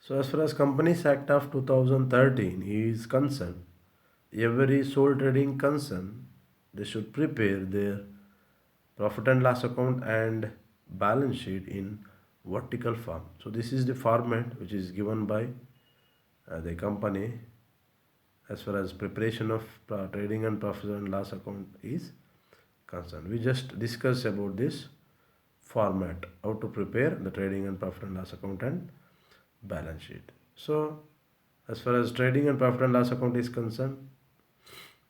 So as far as Companies Act of 2013 is concerned, every sole trading concern, they should prepare their profit and loss account and balance sheet in vertical form. So this is the format which is given by the company as far as preparation of trading and profit and loss account is concerned. We just discussed about this format, how to prepare the trading and profit and loss account and balance sheet. So as far as trading and profit and loss account is concerned,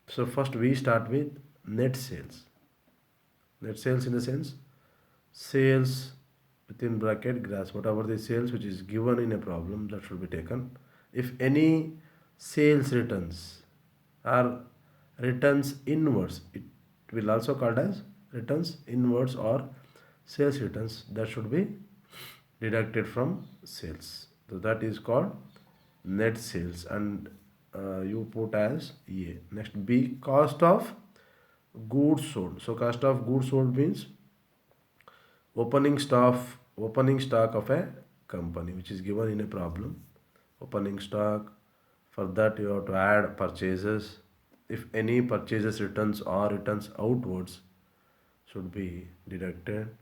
so first we start with net sales. Net sales in the sense sales within bracket grass, whatever the sales which is given in a problem, that should be taken. If any sales returns are returns inwards, it will also called as returns inwards or sales returns, that should be deducted from sales. So that is called net sales, and you put as A. Next B, cost of goods sold. So cost of goods sold means opening stock of a company which is given in a problem. Opening stock, for that you have to add purchases. If any purchases returns or returns outwards should be deducted,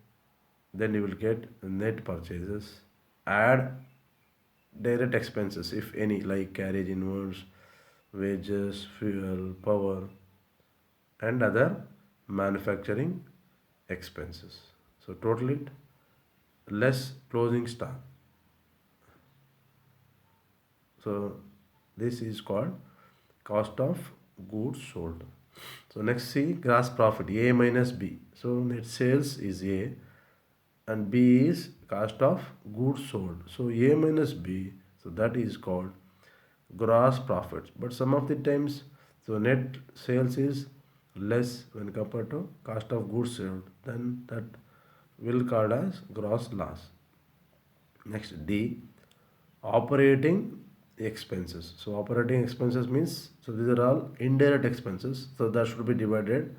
then you will get net purchases. Add direct expenses if any, like carriage inwards, wages, fuel, power, and other manufacturing expenses. So total it less closing stock. So this is called cost of goods sold. So next see gross profit, A minus B. So net sales is A and B is cost of goods sold. So A minus B, so that is called gross profits. But some of the times, so net sales is less when compared to cost of goods sold, then that will called as gross loss. Next D, operating expenses. So operating expenses means, so these are all indirect expenses, so that should be divided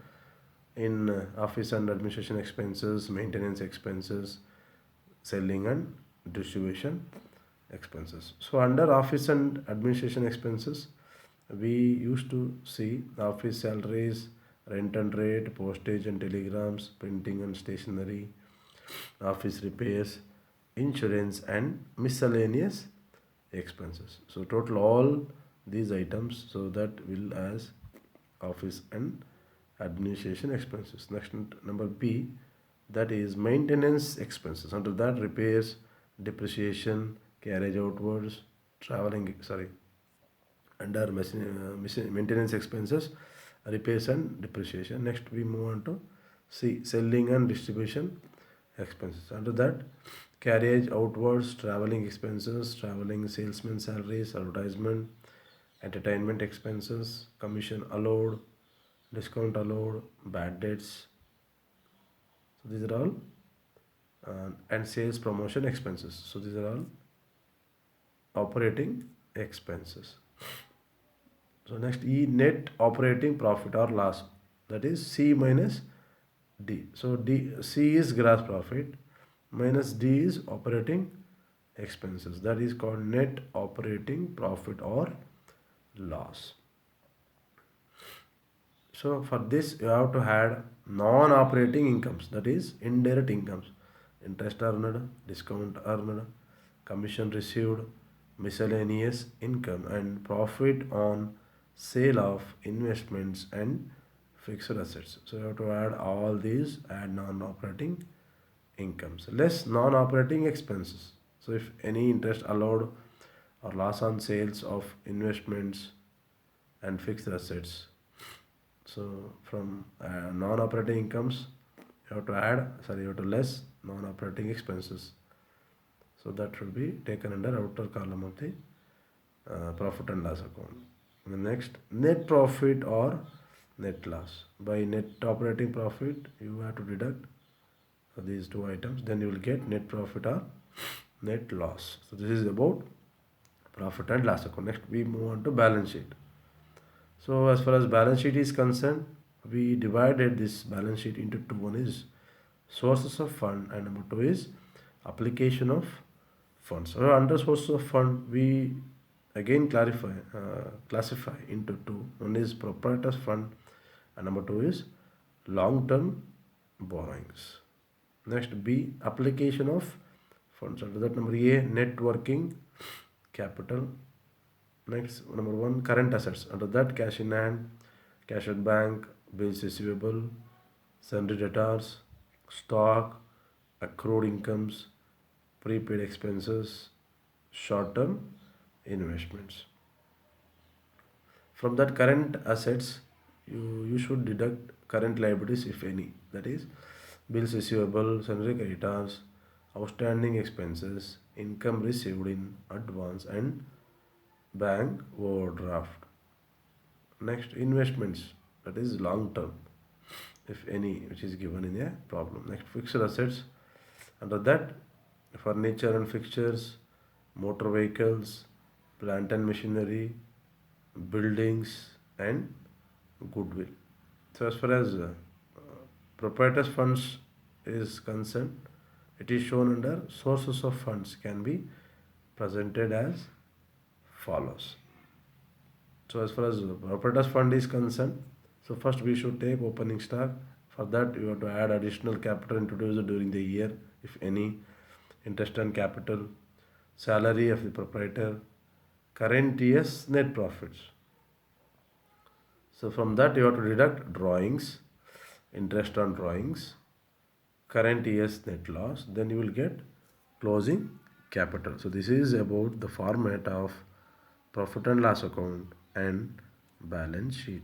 in office and administration expenses, maintenance expenses, selling and distribution expenses. So under office and administration expenses, we used to see office salaries, rent and rate, postage and telegrams, printing and stationery, office repairs, insurance and miscellaneous expenses. So total all these items, so that will as office and administration expenses. Next number B, that is maintenance expenses. Under that repairs, depreciation, carriage outwards, traveling, sorry, under maintenance expenses, repairs and depreciation. Next we move on to C, selling and distribution expenses. Under that carriage outwards, traveling expenses, traveling salesman salaries, advertisement, entertainment expenses, commission allowed, discount allowed, bad debts. So these are all and sales promotion expenses. So these are all operating expenses. So next E, net operating profit or loss, that is C minus D. So C is gross profit minus D is operating expenses, that is called net operating profit or loss. So for this you have to add non-operating incomes, that is indirect incomes, interest earned, discount earned, commission received, miscellaneous income, and profit on sale of investments and fixed assets. So you have to add all these, add non-operating incomes less non-operating expenses. So if any interest allowed or loss on sales of investments and fixed assets, so from non-operating incomes you have to add, sorry, you have to less non-operating expenses. So that should be taken under outer column of the profit and loss account. And the next, net profit or net loss. By net operating profit you have to deduct these two items, then you will get net profit or net loss. So this is about profit and loss account. Next we move on to balance sheet. So as far as balance sheet is concerned, we divided this balance sheet into two. One is sources of fund and number two is application of funds. So under sources of fund, we again classify into two. One is proprietors fund, and number two is long-term borrowings. Next, B, application of funds. Under that, number A, net working capital. Next, number one, current assets. Under that, cash in hand, cash at bank, bills receivable, sundry debtors, stock, accrued incomes, prepaid expenses, short-term investments. From that current assets, you should deduct current liabilities if any. That is, bills receivable, sundry creditors, outstanding expenses, income received in advance, and bank overdraft. Next, investments, that is long term, if any, which is given in a problem. Next, fixed assets. Under that, furniture and fixtures, motor vehicles, plant and machinery, buildings, and goodwill. So, as far as proprietors funds is concerned, it is shown under sources of funds can be presented as follows. So, as far as proprietors fund is concerned, so first we should take opening stock. For that, you have to add additional capital introduced during the year, if any, interest on capital, salary of the proprietor, current year's net profits. So from that you have to deduct drawings, interest on drawings, current year's net loss, then you will get closing capital. So this is about the format of profit and loss account and balance sheet.